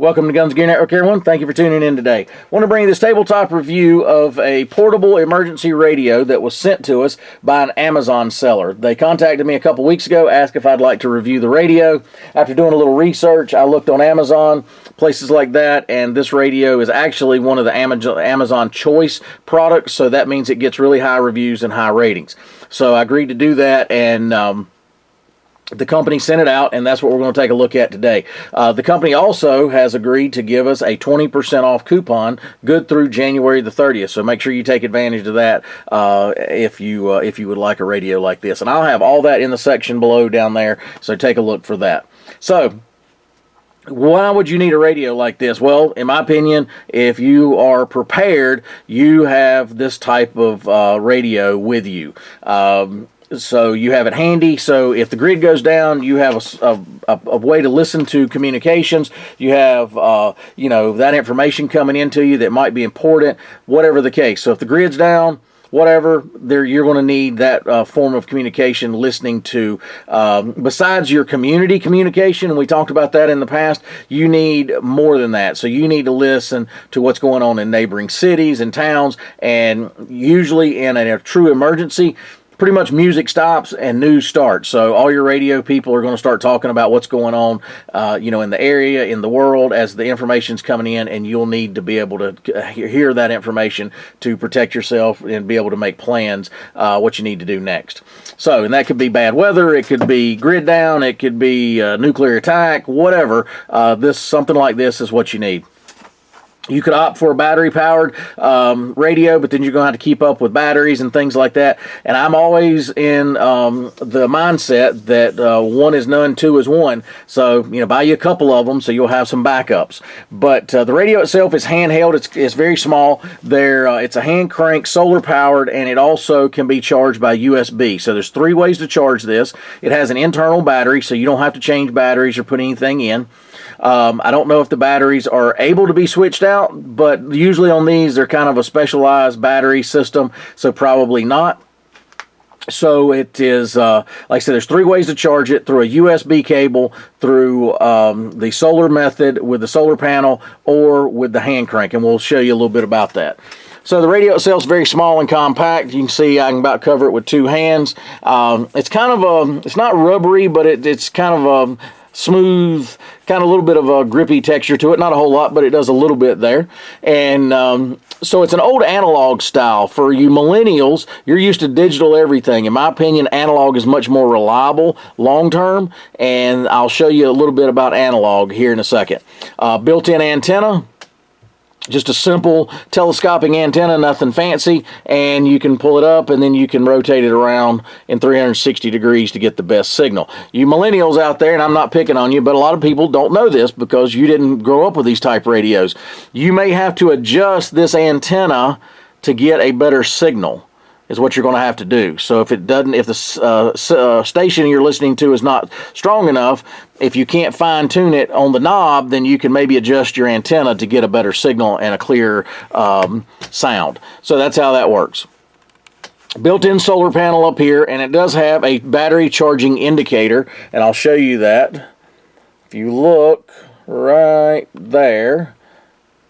Welcome to Guns Gear Network, everyone. Thank you for tuning in today. I want to bring you this tabletop review of a portable emergency radio that was sent to us by an Amazon seller. They contacted me a couple weeks ago, asked if I'd like to review the radio. After doing a little research, I looked on Amazon, places like that, and this radio is actually one of the Amazon Choice products, so that means it gets really high reviews and high ratings. So I agreed to do that, and the company sent it out, and that's what we're going to take a look at today. The company also has agreed to give us a 20% off coupon, good through January the 30th. So make sure you take advantage of that if you would like a radio like this. And I'll have all that in the section below down there, so take a look for that. So, why would you need a radio like this? Well, in my opinion, if you are prepared, you have this type of radio with you. So you have it handy, so if the grid goes down, you have a way to listen to communications. You have, that information coming into you that might be important, whatever the case. So if the grid's down, whatever, you're going to need that form of communication listening to. Besides your community communication, and we talked about that in the past, you need more than that. So you need to listen to what's going on in neighboring cities and towns, and usually in a true emergency, pretty much music stops and news starts. So all your radio people are going to start talking about what's going on, in the area, in the world, as the information's coming in, and you'll need to be able to hear that information to protect yourself and be able to make plans what you need to do next. So, and that could be bad weather, it could be grid down, it could be nuclear attack, whatever. Something like this is what you need. You could opt for a battery-powered radio, but then you're going to have to keep up with batteries and things like that. And I'm always in the mindset that one is none, two is one. So, buy you a couple of them so you'll have some backups. But the radio itself is handheld. It's very small. It's a Handcrank, solar-powered, and it also can be charged by USB. So there's 3 ways to charge this. It has an internal battery, so you don't have to change batteries or put anything in. I don't know if the batteries are able to be switched out, but usually on these, they're kind of a specialized battery system, so probably not. So it is, like I said, there's 3 ways to charge it: through a USB cable, through the solar method with the solar panel, or with the hand crank, and we'll show you a little bit about that. So the radio itself is very small and compact. You can see I can about cover it with 2 hands. It's kind of it's not rubbery, but it's kind of smooth, kind of a little bit of a grippy texture to it. Not a whole lot, but it does a little bit there. And so it's an old analog style. For you millennials, you're used to digital everything. In my opinion, analog is much more reliable long term, and I'll show you a little bit about analog here in a second. Built-in antenna. Just a simple telescopic antenna, nothing fancy, and you can pull it up and then you can rotate it around in 360 degrees to get the best signal. You millennials out there, and I'm not picking on you, but a lot of people don't know this because you didn't grow up with these type radios. You may have to adjust this antenna to get a better signal, is what you're going to have to do. So if the station you're listening to is not strong enough, if you can't fine tune it on the knob, then you can maybe adjust your antenna to get a better signal and a clear sound. So that's how that works. Built-in solar panel up here, and it does have a battery charging indicator, and I'll show you that. If you look right there,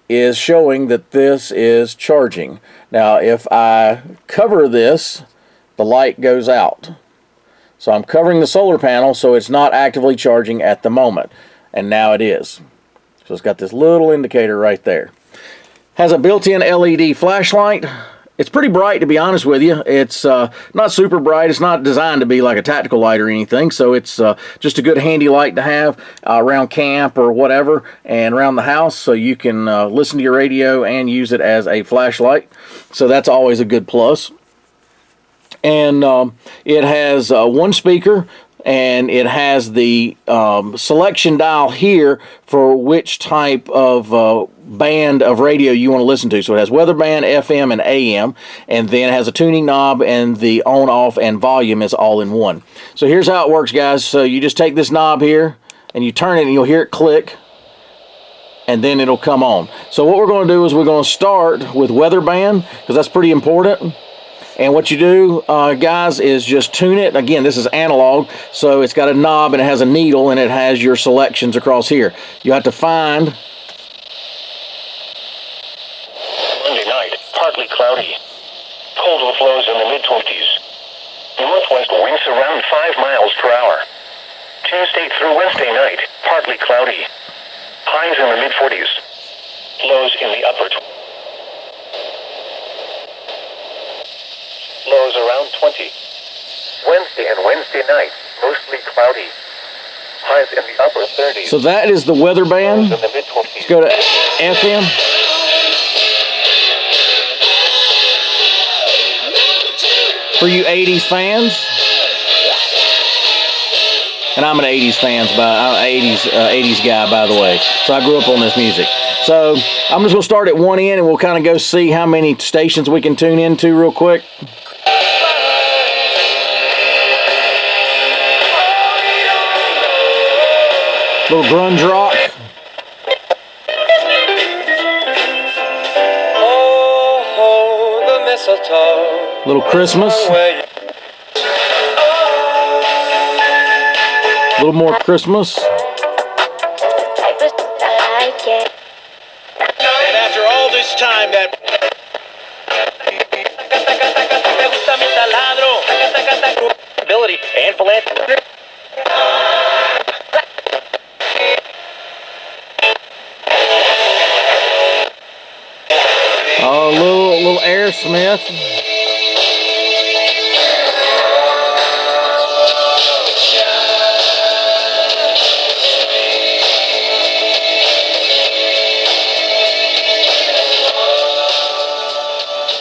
is showing that this is charging. Now, if I cover this, the light goes out. So I'm covering the solar panel, so it's not actively charging at the moment. And now it is. So it's got this little indicator right there. Has a built-in LED flashlight. It's pretty bright, to be honest with you. It's not super bright. It's not designed to be like a tactical light or anything, so it's just a good handy light to have around camp or whatever, and around the house, so you can listen to your radio and use it as a flashlight. So that's always a good plus. And it has 1 speaker, and it has the selection dial here for which type of band of radio you want to listen to. So it has weather band, FM, and AM, and then it has a tuning knob, and the on, off, and volume is all in one. So here's how it works, guys. So you just take this knob here, and you turn it, and you'll hear it click, and then it'll come on. So what we're going to do is we're going to start with weather band, because that's pretty important. And what you do, guys, is just tune it. Again, this is analog, so it's got a knob and it has a needle and it has your selections across here. You have to find partly cloudy. Cold with lows in the mid-20s. Northwest winds around 5 miles per hour. Tuesday through Wednesday night, partly cloudy. Highs in the mid-40s. Lows in the upper 20s. Lows around 20. Wednesday and Wednesday night, mostly cloudy. Highs in the upper 30s. So that is the weather band. Lows in the mid-20s. Let's go to FM. For you 80s fans, and I'm an 80s I'm an 80s guy, by the way. So I grew up on this music. So I'm just gonna start at one end, and we'll kind of go see how many stations we can tune into real quick. Little grunge rock. Oh, the mistletoe. Little Christmas. A little more Christmas. And after all this time, that ability and philanthropy. Oh, little Aerosmith.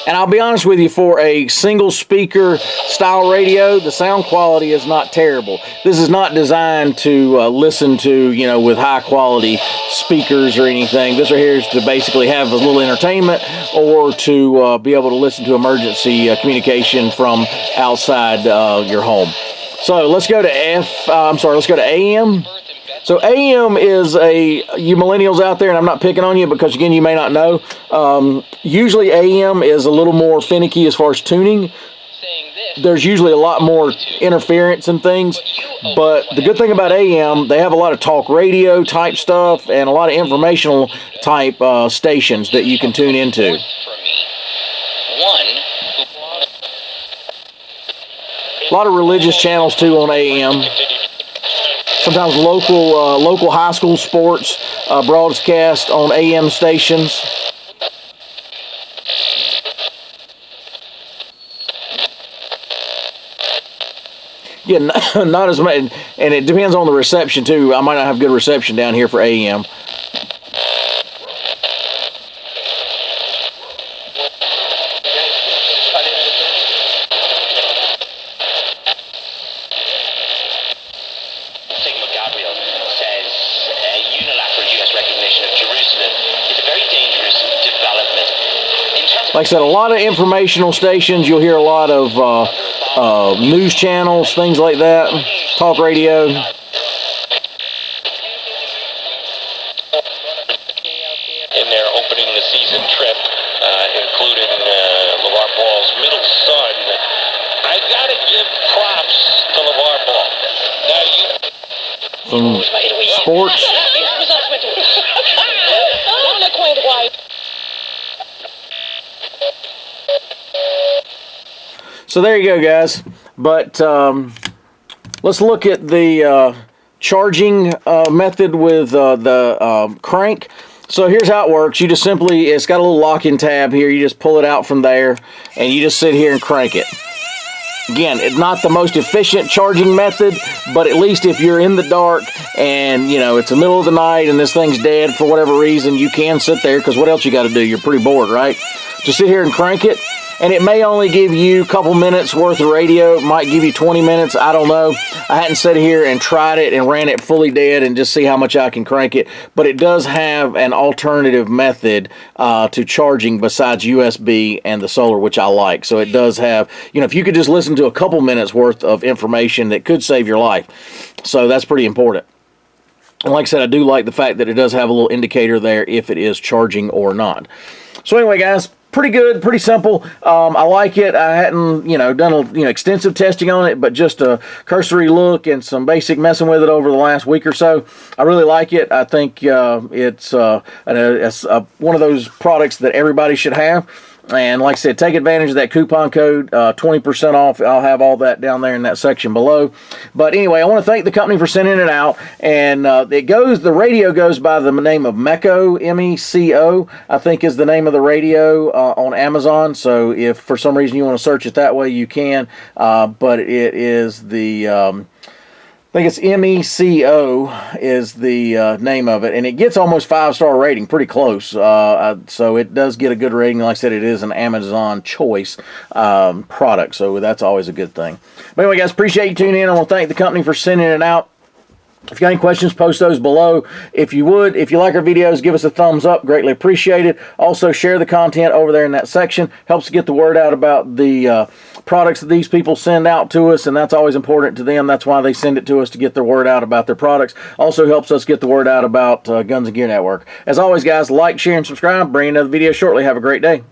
And I'll be honest with you, for a single speaker style radio, the sound quality is not terrible. This is not designed to listen to, with high quality speakers or anything. This right here is to basically have a little entertainment or to be able to listen to emergency communication from outside your home. So let's go to let's go to AM. So AM is you millennials out there, and I'm not picking on you because, again, you may not know. Usually AM is a little more finicky as far as tuning. There's usually a lot more interference and things. But the good thing about AM, they have a lot of talk radio type stuff and a lot of informational type stations that you can tune into. A lot of religious channels, too, on AM. Sometimes local high school sports broadcast on AM stations. Yeah, not as much, and it depends on the reception too. I might not have good reception down here for AM. Like I said, a lot of informational stations. You'll hear a lot of news channels, things like that, talk radio. In their opening the season trip, including LeVar Ball's middle son, I gotta give props to LeVar Ball. Some sports. So there you go, guys. But let's look at the charging method with the crank. So here's how it works. You just simply, it's got a little locking tab here. You just pull it out from there, and you just sit here and crank it. Again, it's not the most efficient charging method, but at least if you're in the dark and, it's the middle of the night and this thing's dead for whatever reason, you can sit there, because what else you got to do? You're pretty bored, right? Just sit here and crank it. And it may only give you a couple minutes worth of radio. It might give you 20 minutes. I don't know. I hadn't sat here and tried it and ran it fully dead and just see how much I can crank it. But it does have an alternative method to charging besides USB and the solar, which I like. So it does have, if you could just listen to a couple minutes worth of information, that could save your life. So that's pretty important. And like I said, I do like the fact that it does have a little indicator there if it is charging or not. So anyway, guys, pretty good, pretty simple. I like it. I hadn't, done extensive testing on it, but just a cursory look and some basic messing with it over the last week or so. I really like it. I think it's one of those products that everybody should have. And like I said, take advantage of that coupon code, 20% off. I'll have all that down there in that section below. But anyway, I want to thank the company for sending it out. And the radio goes by the name of MECO, MECO, I think is the name of the radio on Amazon. So if for some reason you want to search it that way, you can. But it is the... I think it's MECO is the name of it, and it gets almost 5-star rating, pretty close. So it does get a good rating. Like I said, it is an Amazon choice product, so that's always a good thing. But anyway, guys, appreciate you tuning in. I want to thank the company for sending it out. If you got any questions, post those below. If you like our videos, give us a thumbs up. Greatly appreciate it. Also, share the content over there in that section. Helps get the word out about the products that these people send out to us, and that's always important to them. That's why they send it to us, to get their word out about their products. Also helps us get the word out about Guns and Gear Network. As always, guys, like, share, and subscribe. Bring another video shortly. Have a great day.